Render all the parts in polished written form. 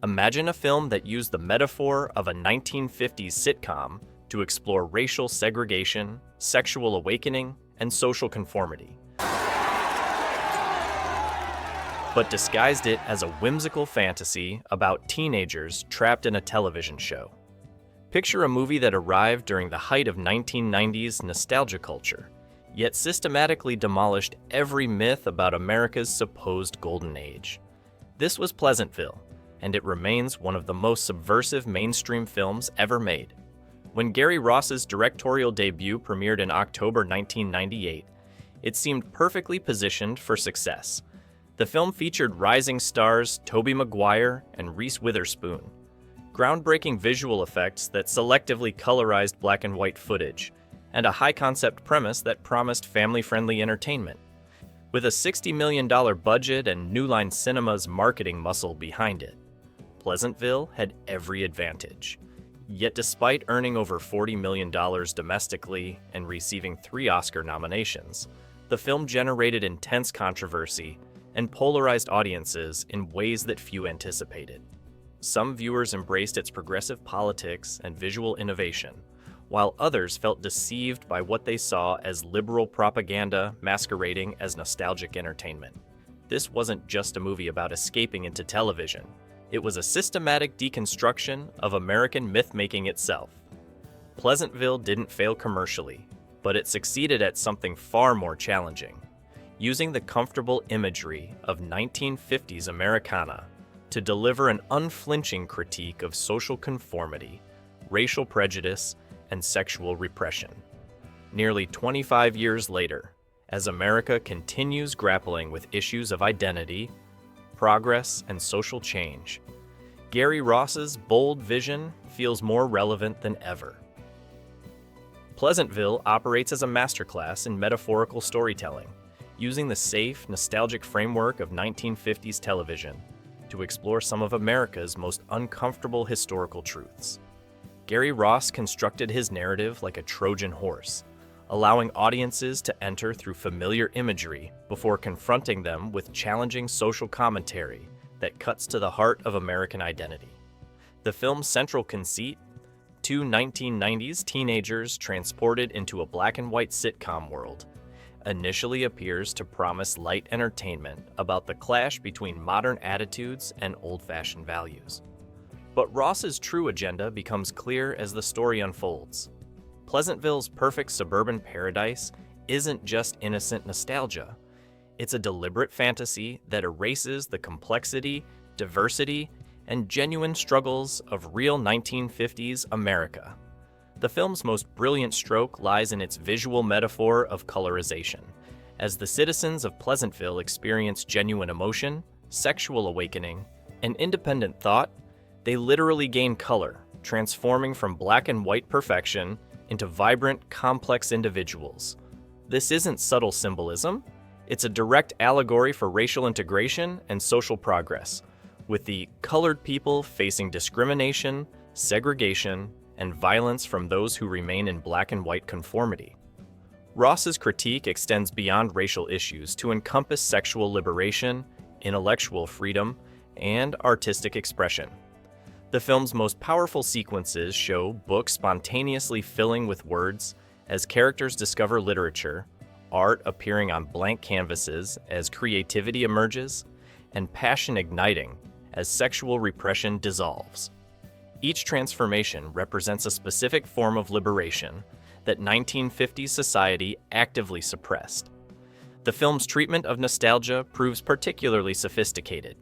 Imagine a film that used the metaphor of a 1950s sitcom to explore racial segregation, sexual awakening, and social conformity, but disguised it as a whimsical fantasy about teenagers trapped in a television show. Picture a movie that arrived during the height of 1990s nostalgia culture, yet systematically demolished every myth about America's supposed golden age. This was Pleasantville, and it remains one of the most subversive mainstream films ever made. When Gary Ross's directorial debut premiered in October 1998, it seemed perfectly positioned for success. The film featured rising stars Tobey Maguire and Reese Witherspoon, groundbreaking visual effects that selectively colorized black and white footage, and a high-concept premise that promised family-friendly entertainment. With a $60 million budget and New Line Cinema's marketing muscle behind it, Pleasantville had every advantage. Yet despite earning over $40 million domestically and receiving 3 Oscar nominations, the film generated intense controversy and polarized audiences in ways that few anticipated. Some viewers embraced its progressive politics and visual innovation, while others felt deceived by what they saw as liberal propaganda masquerading as nostalgic entertainment. This wasn't just a movie about escaping into television. It was a systematic deconstruction of American myth-making itself. Pleasantville didn't fail commercially, but it succeeded at something far more challenging: using the comfortable imagery of 1950s Americana to deliver an unflinching critique of social conformity, racial prejudice, and sexual repression. Nearly 25 years later, as America continues grappling with issues of identity, progress, and social change, Gary Ross's bold vision feels more relevant than ever. Pleasantville operates as a masterclass in metaphorical storytelling, using the safe, nostalgic framework of 1950s television to explore some of America's most uncomfortable historical truths. Gary Ross constructed his narrative like a Trojan horse, allowing audiences to enter through familiar imagery before confronting them with challenging social commentary that cuts to the heart of American identity. The film's central conceit, 2 1990s teenagers transported into a black and white sitcom world, initially appears to promise light entertainment about the clash between modern attitudes and old-fashioned values. But Ross's true agenda becomes clear as the story unfolds. Pleasantville's perfect suburban paradise isn't just innocent nostalgia. It's a deliberate fantasy that erases the complexity, diversity, and genuine struggles of real 1950s America. The film's most brilliant stroke lies in its visual metaphor of colorization. As the citizens of Pleasantville experience genuine emotion, sexual awakening, and independent thought, they literally gain color, transforming from black and white perfection into vibrant, complex individuals. This isn't subtle symbolism. It's a direct allegory for racial integration and social progress, with the colored people facing discrimination, segregation, and violence from those who remain in black and white conformity. Ross's critique extends beyond racial issues to encompass sexual liberation, intellectual freedom, and artistic expression. The film's most powerful sequences show books spontaneously filling with words as characters discover literature, art appearing on blank canvases as creativity emerges, and passion igniting as sexual repression dissolves. Each transformation represents a specific form of liberation that 1950s society actively suppressed. The film's treatment of nostalgia proves particularly sophisticated.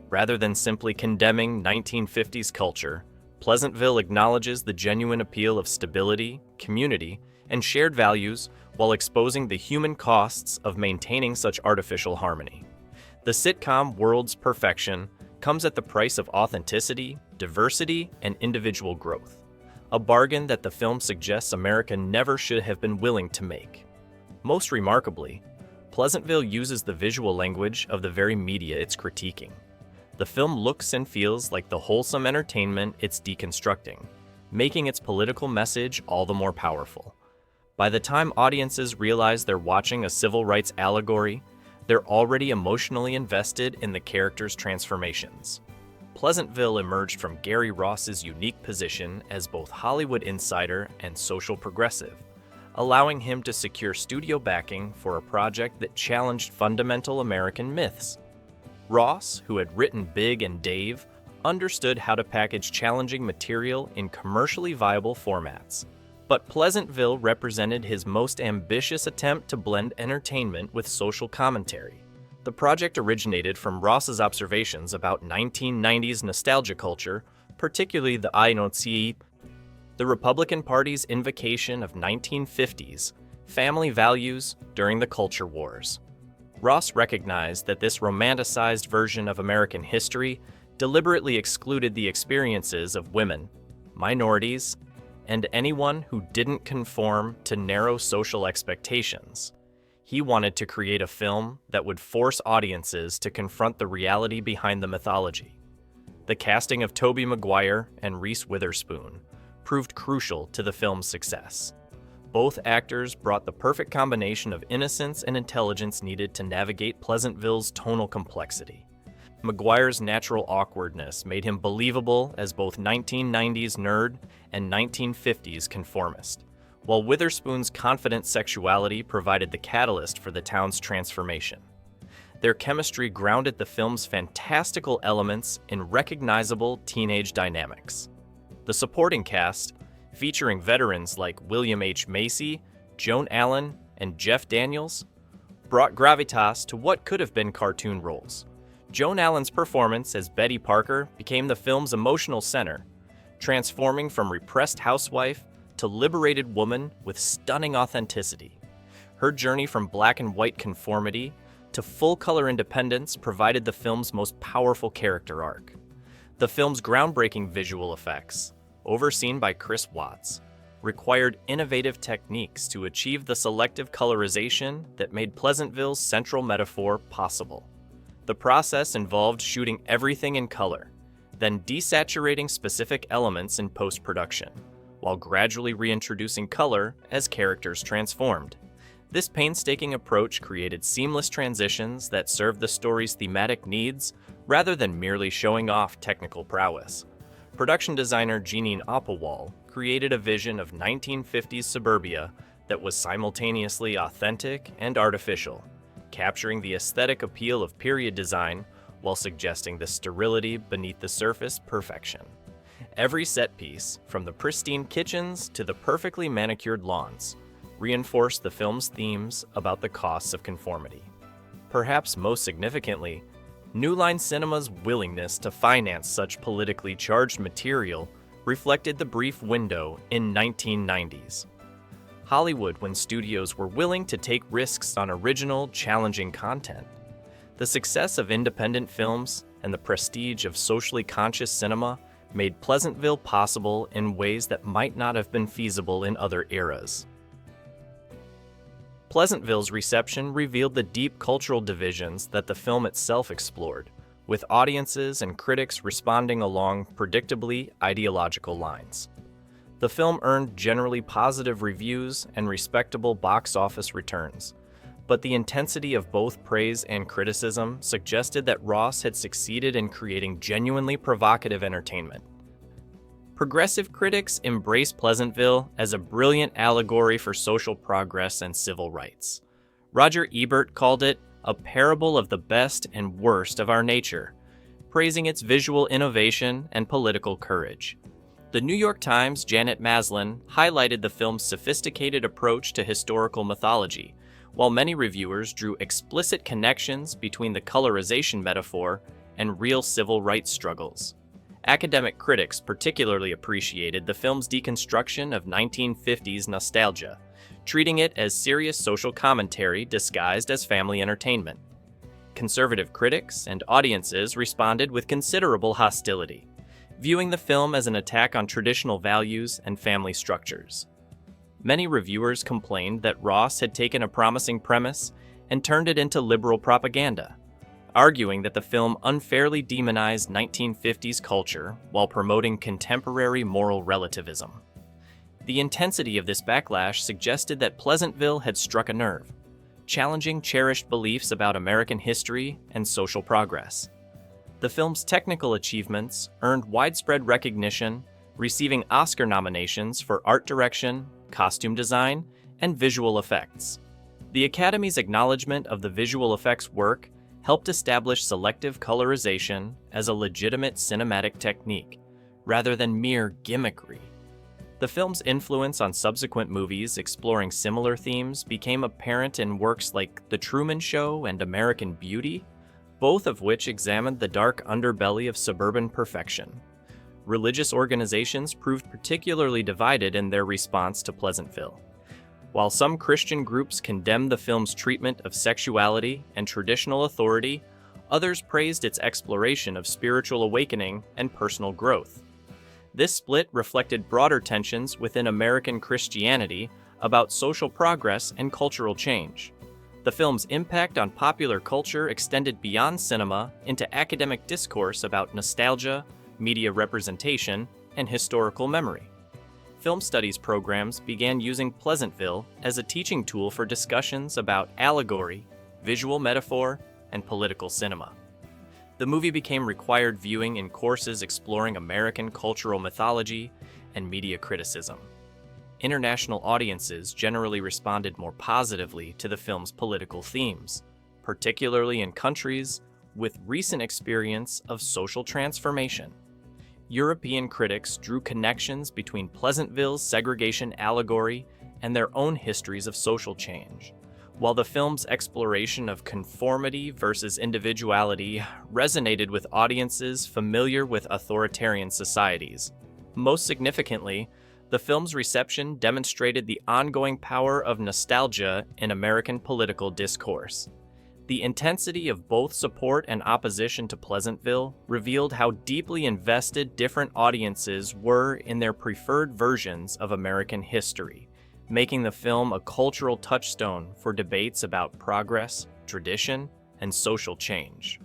Rather than simply condemning 1950s culture, Pleasantville acknowledges the genuine appeal of stability, community, and shared values while exposing the human costs of maintaining such artificial harmony. The sitcom world's perfection comes at the price of authenticity, diversity, and individual growth, a bargain that the film suggests America never should have been willing to make. Most remarkably, Pleasantville uses the visual language of the very media it's critiquing. The film looks and feels like the wholesome entertainment it's deconstructing, making its political message all the more powerful. By the time audiences realize they're watching a civil rights allegory, they're already emotionally invested in the characters' transformations. Pleasantville emerged from Gary Ross's unique position as both Hollywood insider and social progressive, allowing him to secure studio backing for a project that challenged fundamental American myths. Ross, who had written Big and Dave, understood how to package challenging material in commercially viable formats. But Pleasantville represented his most ambitious attempt to blend entertainment with social commentary. The project originated from Ross's observations about 1990s nostalgia culture, particularly the I-Nozi, the Republican Party's invocation of 1950s family values during the culture wars. Ross recognized that this romanticized version of American history deliberately excluded the experiences of women, minorities, and anyone who didn't conform to narrow social expectations. He wanted to create a film that would force audiences to confront the reality behind the mythology. The casting of Tobey Maguire and Reese Witherspoon proved crucial to the film's success. Both actors brought the perfect combination of innocence and intelligence needed to navigate Pleasantville's tonal complexity. Maguire's natural awkwardness made him believable as both 1990s nerd and 1950s conformist, while Witherspoon's confident sexuality provided the catalyst for the town's transformation. Their chemistry grounded the film's fantastical elements in recognizable teenage dynamics. The supporting cast, featuring veterans like William H. Macy, Joan Allen, and Jeff Daniels, brought gravitas to what could have been cartoon roles. Joan Allen's performance as Betty Parker became the film's emotional center, transforming from repressed housewife to liberated woman with stunning authenticity. Her journey from black and white conformity to full-color independence provided the film's most powerful character arc. The film's groundbreaking visual effects, overseen by Chris Watts, required innovative techniques to achieve the selective colorization that made Pleasantville's central metaphor possible. The process involved shooting everything in color, then desaturating specific elements in post-production, while gradually reintroducing color as characters transformed. This painstaking approach created seamless transitions that served the story's thematic needs rather than merely showing off technical prowess. Production designer Jeanine Opelwall created a vision of 1950s suburbia that was simultaneously authentic and artificial, capturing the aesthetic appeal of period design while suggesting the sterility beneath the surface perfection. Every set piece, from the pristine kitchens to the perfectly manicured lawns, reinforced the film's themes about the costs of conformity. Perhaps most significantly, New Line Cinema's willingness to finance such politically charged material reflected the brief window in 1990s. Hollywood, when studios were willing to take risks on original, challenging content. The success of independent films and the prestige of socially conscious cinema made Pleasantville possible in ways that might not have been feasible in other eras. Pleasantville's reception revealed the deep cultural divisions that the film itself explored, with audiences and critics responding along predictably ideological lines. The film earned generally positive reviews and respectable box office returns, but the intensity of both praise and criticism suggested that Ross had succeeded in creating genuinely provocative entertainment. Progressive critics embraced Pleasantville as a brilliant allegory for social progress and civil rights. Roger Ebert called it a parable of the best and worst of our nature, praising its visual innovation and political courage. The New York Times' Janet Maslin highlighted the film's sophisticated approach to historical mythology, while many reviewers drew explicit connections between the colorization metaphor and real civil rights struggles. Academic critics particularly appreciated the film's deconstruction of 1950s nostalgia, treating it as serious social commentary disguised as family entertainment. Conservative critics and audiences responded with considerable hostility, viewing the film as an attack on traditional values and family structures. Many reviewers complained that Ross had taken a promising premise and turned it into liberal propaganda, arguing that the film unfairly demonized 1950s culture while promoting contemporary moral relativism. The intensity of this backlash suggested that Pleasantville had struck a nerve, challenging cherished beliefs about American history and social progress. The film's technical achievements earned widespread recognition, receiving Oscar nominations for art direction, costume design, and visual effects. The Academy's acknowledgement of the visual effects work helped establish selective colorization as a legitimate cinematic technique, rather than mere gimmickry. The film's influence on subsequent movies exploring similar themes became apparent in works like The Truman Show and American Beauty, both of which examined the dark underbelly of suburban perfection. Religious organizations proved particularly divided in their response to Pleasantville. While some Christian groups condemned the film's treatment of sexuality and traditional authority, others praised its exploration of spiritual awakening and personal growth. This split reflected broader tensions within American Christianity about social progress and cultural change. The film's impact on popular culture extended beyond cinema into academic discourse about nostalgia, media representation, and historical memory. Film studies programs began using Pleasantville as a teaching tool for discussions about allegory, visual metaphor, and political cinema. The movie became required viewing in courses exploring American cultural mythology and media criticism. International audiences generally responded more positively to the film's political themes, particularly in countries with recent experience of social transformation. European critics drew connections between Pleasantville's segregation allegory and their own histories of social change, while the film's exploration of conformity versus individuality resonated with audiences familiar with authoritarian societies. Most significantly, the film's reception demonstrated the ongoing power of nostalgia in American political discourse. The intensity of both support and opposition to Pleasantville revealed how deeply invested different audiences were in their preferred versions of American history, making the film a cultural touchstone for debates about progress, tradition, and social change.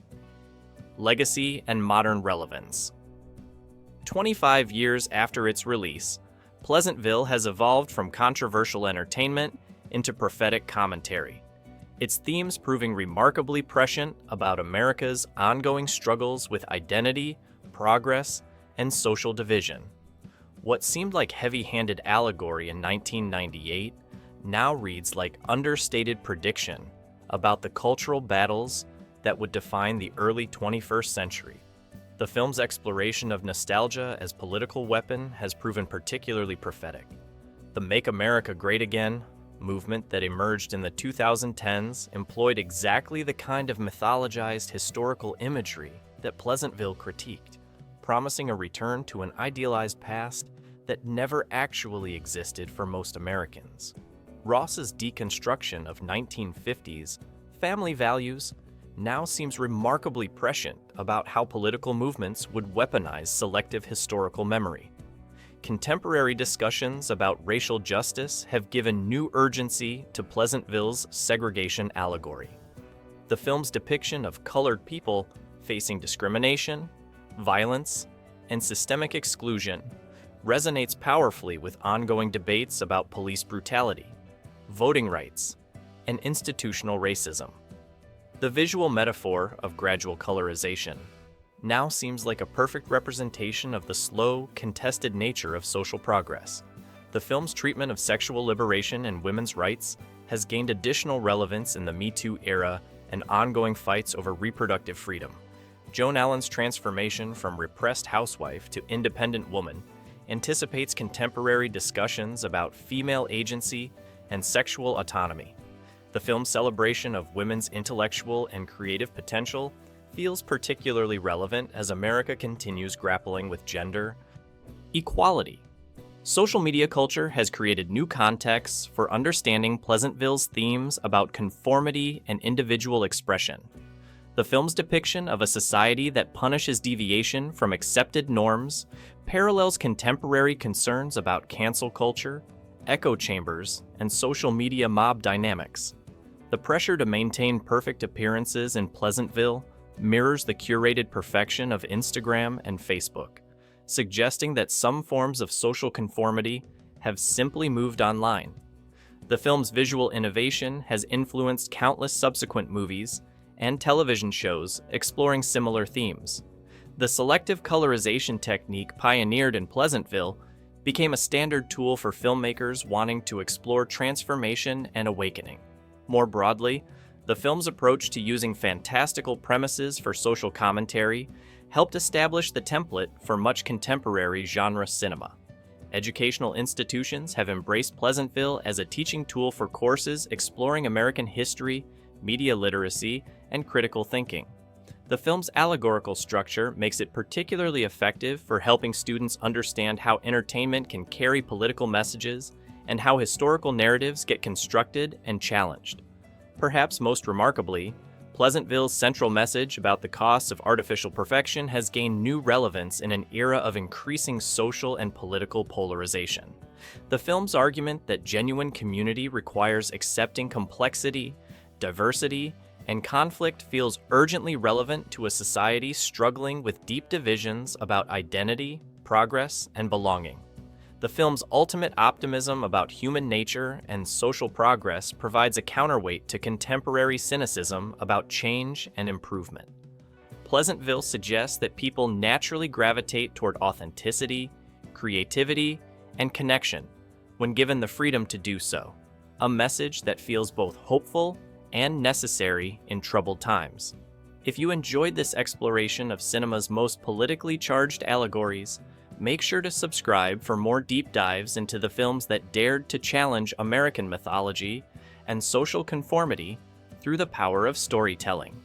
Legacy and modern relevance. 25 years after its release, Pleasantville has evolved from controversial entertainment into prophetic commentary, its themes proving remarkably prescient about America's ongoing struggles with identity, progress, and social division. What seemed like heavy-handed allegory in 1998 now reads like understated prediction about the cultural battles that would define the early 21st century. The film's exploration of nostalgia as political weapon has proven particularly prophetic. The Make America Great Again movement that emerged in the 2010s employed exactly the kind of mythologized historical imagery that Pleasantville critiqued, promising a return to an idealized past that never actually existed for most Americans. Ross's deconstruction of 1950s family values now seems remarkably prescient about how political movements would weaponize selective historical memory. Contemporary discussions about racial justice have given new urgency to Pleasantville's segregation allegory. The film's depiction of colored people facing discrimination, violence, and systemic exclusion resonates powerfully with ongoing debates about police brutality, voting rights, and institutional racism. The visual metaphor of gradual colorization now seems like a perfect representation of the slow, contested nature of social progress. The film's treatment of sexual liberation and women's rights has gained additional relevance in the Me Too era and ongoing fights over reproductive freedom. Joan Allen's transformation from repressed housewife to independent woman anticipates contemporary discussions about female agency and sexual autonomy. The film's celebration of women's intellectual and creative potential feels particularly relevant as America continues grappling with gender equality. Social media culture has created new contexts for understanding Pleasantville's themes about conformity and individual expression. The film's depiction of a society that punishes deviation from accepted norms parallels contemporary concerns about cancel culture, echo chambers, and social media mob dynamics. The pressure to maintain perfect appearances in Pleasantville mirrors the curated perfection of Instagram and Facebook, suggesting that some forms of social conformity have simply moved online. The film's visual innovation has influenced countless subsequent movies and television shows exploring similar themes. The selective colorization technique pioneered in Pleasantville became a standard tool for filmmakers wanting to explore transformation and awakening. More broadly, the film's approach to using fantastical premises for social commentary helped establish the template for much contemporary genre cinema. Educational institutions have embraced Pleasantville as a teaching tool for courses exploring American history, media literacy, and critical thinking. The film's allegorical structure makes it particularly effective for helping students understand how entertainment can carry political messages and how historical narratives get constructed and challenged. Perhaps most remarkably, Pleasantville's central message about the costs of artificial perfection has gained new relevance in an era of increasing social and political polarization. The film's argument that genuine community requires accepting complexity, diversity, and conflict feels urgently relevant to a society struggling with deep divisions about identity, progress, and belonging. The film's ultimate optimism about human nature and social progress provides a counterweight to contemporary cynicism about change and improvement. Pleasantville suggests that people naturally gravitate toward authenticity, creativity, and connection when given the freedom to do so, a message that feels both hopeful and necessary in troubled times. If you enjoyed this exploration of cinema's most politically charged allegories, make sure to subscribe for more deep dives into the films that dared to challenge American mythology and social conformity through the power of storytelling.